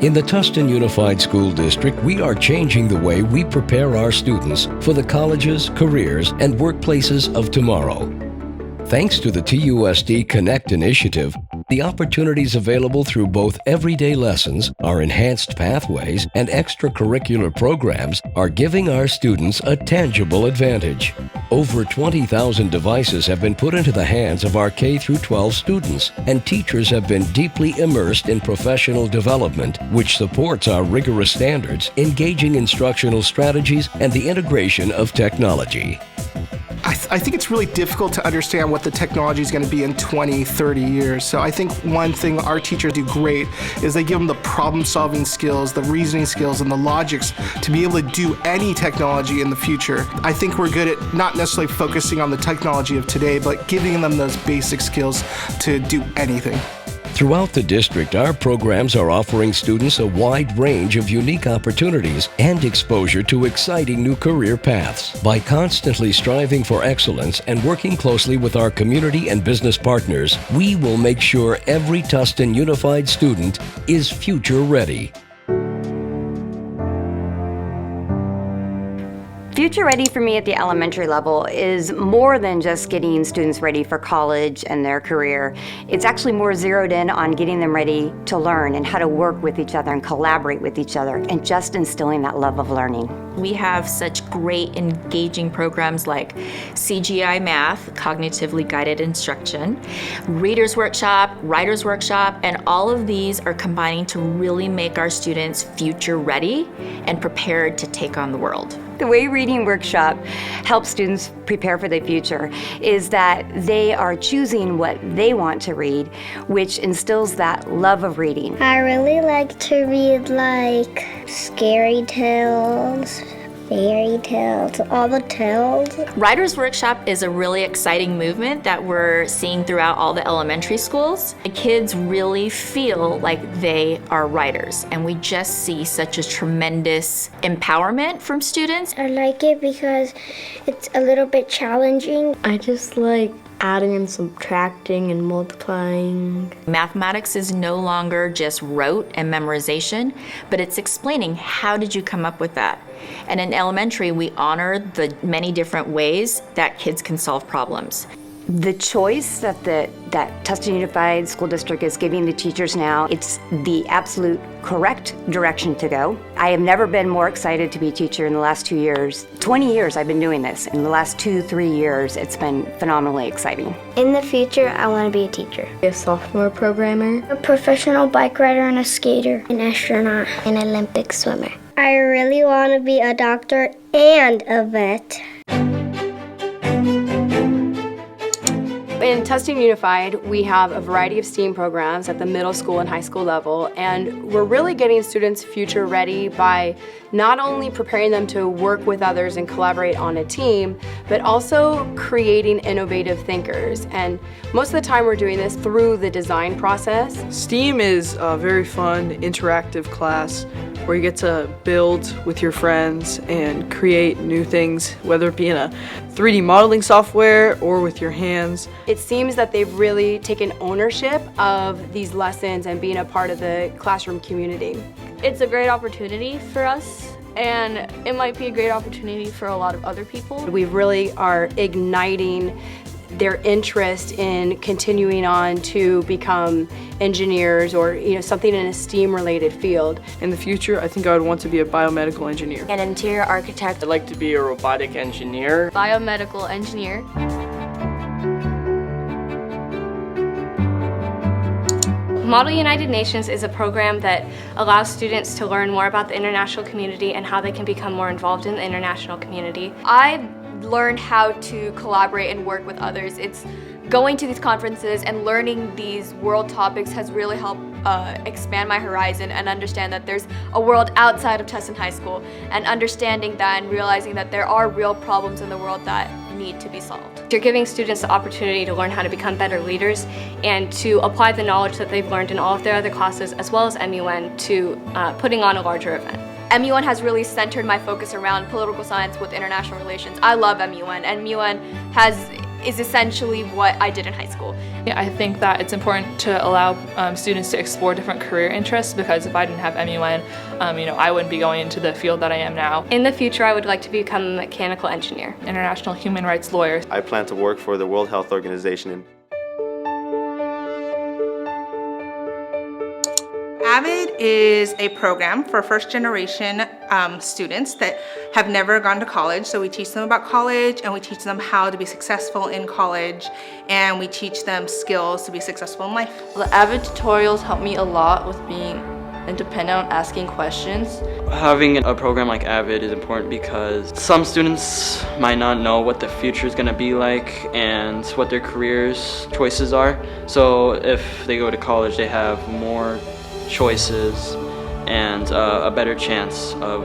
In the Tustin Unified School District, we are changing the way we prepare our students for the colleges, careers, and workplaces of tomorrow. Thanks to the TUSD Connect initiative, the opportunities available through both everyday lessons, our enhanced pathways, and extracurricular programs are giving our students a tangible advantage. Over 20,000 devices have been put into the hands of our K-12 students, and teachers have been deeply immersed in professional development, which supports our rigorous standards, engaging instructional strategies, and the integration of technology. I think it's really difficult to understand what the technology is going to be in 20, 30 years. So I think one thing our teachers do great is they give them the problem-solving skills, the reasoning skills, and the logics to be able to do any technology in the future. I think we're good at not necessarily focusing on the technology of today, but giving them those basic skills to do anything. Throughout the district, our programs are offering students a wide range of unique opportunities and exposure to exciting new career paths. By constantly striving for excellence and working closely with our community and business partners, we will make sure every Tustin Unified student is future ready. Future ready for me at the elementary level is more than just getting students ready for college and their career. It's actually more zeroed in on getting them ready to learn and how to work with each other and collaborate with each other and just instilling that love of learning. We have such great engaging programs like CGI Math, Cognitively Guided Instruction, Reader's Workshop, Writer's Workshop, and all of these are combining to really make our students future ready and prepared to take on the world. The way Reading Workshop helps students prepare for the future is that they are choosing what they want to read, which instills that love of reading. I really like to read like scary tales, fairy tales, all the tales. Writer's Workshop is a really exciting movement that we're seeing throughout all the elementary schools. The kids really feel like they are writers, and we just see such a tremendous empowerment from students. I like it because it's a little bit challenging. I just like adding and subtracting and multiplying. Mathematics is no longer just rote and memorization, but it's explaining how did you come up with that. And in elementary, we honor the many different ways that kids can solve problems. The choice that Tustin Unified School District is giving the teachers now, it's the absolute correct direction to go. I have never been more excited to be a teacher in the last 2 years. 20 years I've been doing this. In the last 2-3 years, it's been phenomenally exciting. In the future, I want to be a teacher. A software programmer. A professional bike rider and a skater. An astronaut. An Olympic swimmer. I really want to be a doctor and a vet. In Tustin Unified, we have a variety of STEAM programs at the middle school and high school level, and we're really getting students future ready by not only preparing them to work with others and collaborate on a team, but also creating innovative thinkers. And most of the time we're doing this through the design process. STEAM is a very fun, interactive class where you get to build with your friends and create new things, whether it be in a 3D modeling software or with your hands. It seems that they've really taken ownership of these lessons and being a part of the classroom community. It's a great opportunity for us, and it might be a great opportunity for a lot of other people. We really are igniting their interest in continuing on to become engineers or something in a STEAM related field. In the future, I think I would want to be a biomedical engineer. An interior architect. I'd like to be a robotic engineer. Biomedical engineer. Model United Nations is a program that allows students to learn more about the international community and how they can become more involved in the international community. I've learned how to collaborate and work with others. It's going to these conferences and learning these world topics has really helped expand my horizon and understand that there's a world outside of Tustin High School, and understanding that and realizing that there are real problems in the world that need to be solved. You're giving students the opportunity to learn how to become better leaders and to apply the knowledge that they've learned in all of their other classes as well as MUN to putting on a larger event. MUN has really centered my focus around political science with international relations. I love MUN, and MUN has is essentially what I did in high school. Yeah, I think that it's important to allow students to explore different career interests, because if I didn't have MUN, I wouldn't be going into the field that I am now. In the future, I would like to become a mechanical engineer. International human rights lawyer. I plan to work for the World Health Organization. AVID is a program for first-generation students that have never gone to college. So we teach them about college, and we teach them how to be successful in college, and we teach them skills to be successful in life. The AVID tutorials help me a lot with being independent on asking questions. Having a program like AVID is important because some students might not know what the future is going to be like and what their careers choices are. So if they go to college, they have more choices and a better chance of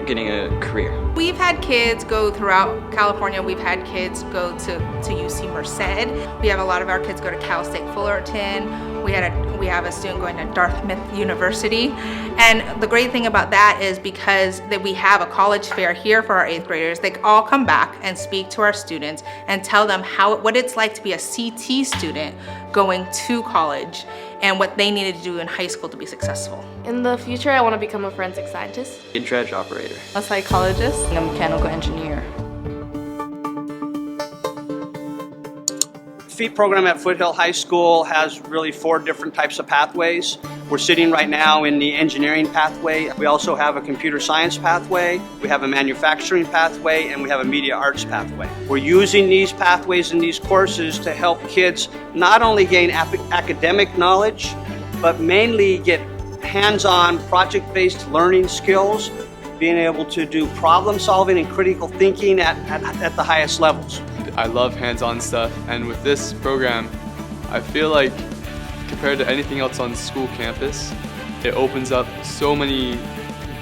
getting a career. We've had kids go throughout California. We've had kids go to UC Merced. We have a lot of our kids go to Cal State Fullerton. We have a student going to Dartmouth University. And the great thing about that is because we have a college fair here for our 8th graders, they all come back and speak to our students and tell them what it's like to be a CT student going to college and what they needed to do in high school to be successful. In the future, I want to become a forensic scientist, A dredge operator, a psychologist, and a mechanical engineer. FEET program at Foothill High School has really 4 different types of pathways. We're sitting right now in the engineering pathway. We also have a computer science pathway, we have a manufacturing pathway, and we have a media arts pathway. We're using these pathways and these courses to help kids not only gain academic knowledge, but mainly get hands-on project-based learning skills, being able to do problem solving and critical thinking at the highest levels. I love hands-on stuff, and with this program, I feel like compared to anything else on school campus, it opens up so many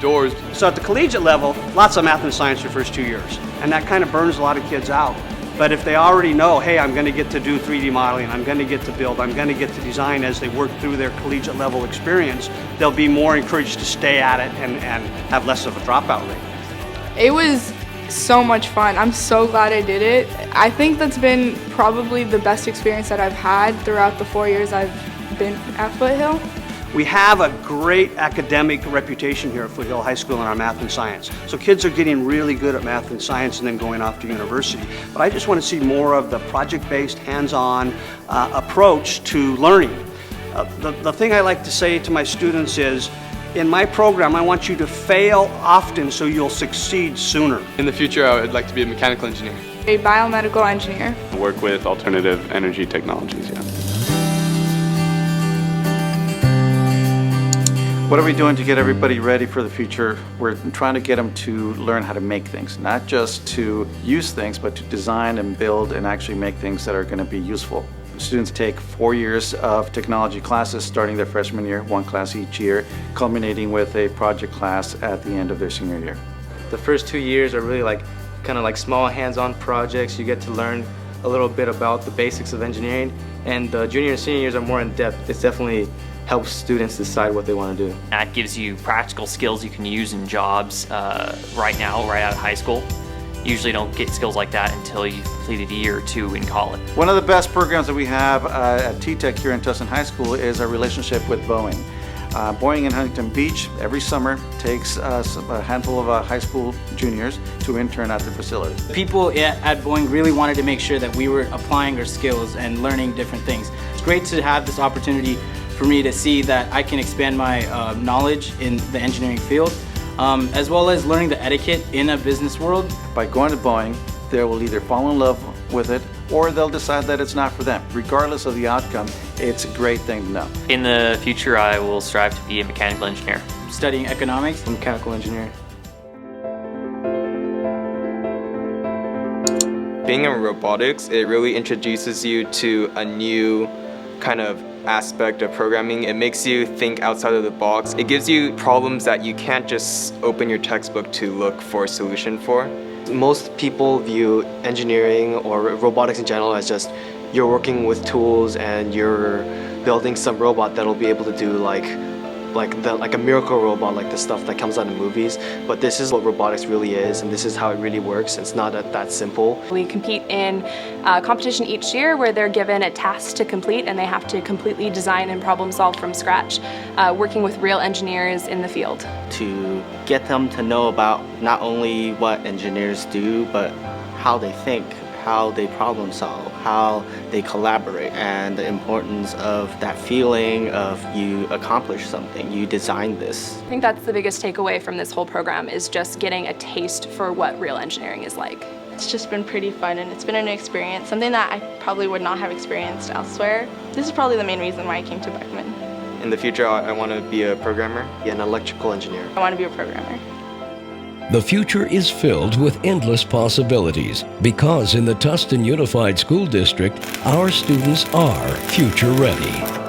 doors. So at the collegiate level, lots of math and science your first 2 years, and that kind of burns a lot of kids out. But if they already know, hey, I'm going to get to do 3D modeling, I'm going to get to build, I'm going to get to design as they work through their collegiate level experience, they'll be more encouraged to stay at it and have less of a dropout rate. It was so much fun. I'm so glad I did it. I think that's been probably the best experience that I've had throughout the 4 years I've been at Foothill. We have a great academic reputation here at Foothill High School in our math and science. So kids are getting really good at math and science and then going off to university. But I just want to see more of the project-based, hands-on approach to learning. The thing I like to say to my students is, in my program, I want you to fail often so you'll succeed sooner. In the future, I would like to be a mechanical engineer. A biomedical engineer. Work with alternative energy technologies, yeah. What are we doing to get everybody ready for the future? We're trying to get them to learn how to make things, not just to use things, but to design and build and actually make things that are going to be useful. Students take 4 years of technology classes starting their freshman year, 1 class each year, culminating with a project class at the end of their senior year. The first 2 years are really kind of like small hands-on projects. You get to learn a little bit about the basics of engineering, and the junior and senior years are more in depth. It's definitely helps students decide what they want to do. That gives you practical skills you can use in jobs right now, right out of high school. Usually don't get skills like that until you've completed a year or 2 in college. One of the best programs that we have at T-Tech here in Tustin High School is our relationship with Boeing. Boeing in Huntington Beach every summer takes a handful of high school juniors to intern at the facility. People at Boeing really wanted to make sure that we were applying our skills and learning different things. It's great to have this opportunity for me to see that I can expand my knowledge in the engineering field, as well as learning the etiquette in a business world. By going to Boeing, they will either fall in love with it or they'll decide that it's not for them. Regardless of the outcome, it's a great thing to know. In the future, I will strive to be a mechanical engineer. Studying economics, I'm a mechanical engineer. Being in robotics, it really introduces you to a new kind of aspect of programming. It makes you think outside of the box. It gives you problems that you can't just open your textbook to look for a solution for. Most people view engineering or robotics in general as just you're working with tools and you're building some robot that'll be able to do like like a miracle robot, like the stuff that comes out in movies. But this is what robotics really is, and this is how it really works. It's not that simple. We compete in a competition each year where they're given a task to complete, and they have to completely design and problem solve from scratch, working with real engineers in the field. To get them to know about not only what engineers do, but how they think, how they problem solve, how they collaborate, and the importance of that feeling of you accomplish something, you designed this. I think that's the biggest takeaway from this whole program, is just getting a taste for what real engineering is like. It's just been pretty fun, and it's been a new experience, something that I probably would not have experienced elsewhere. This is probably the main reason why I came to Beckman. In the future, I want to be a programmer. Yeah, an electrical engineer. I want to be a programmer. The future is filled with endless possibilities because in the Tustin Unified School District, our students are future ready.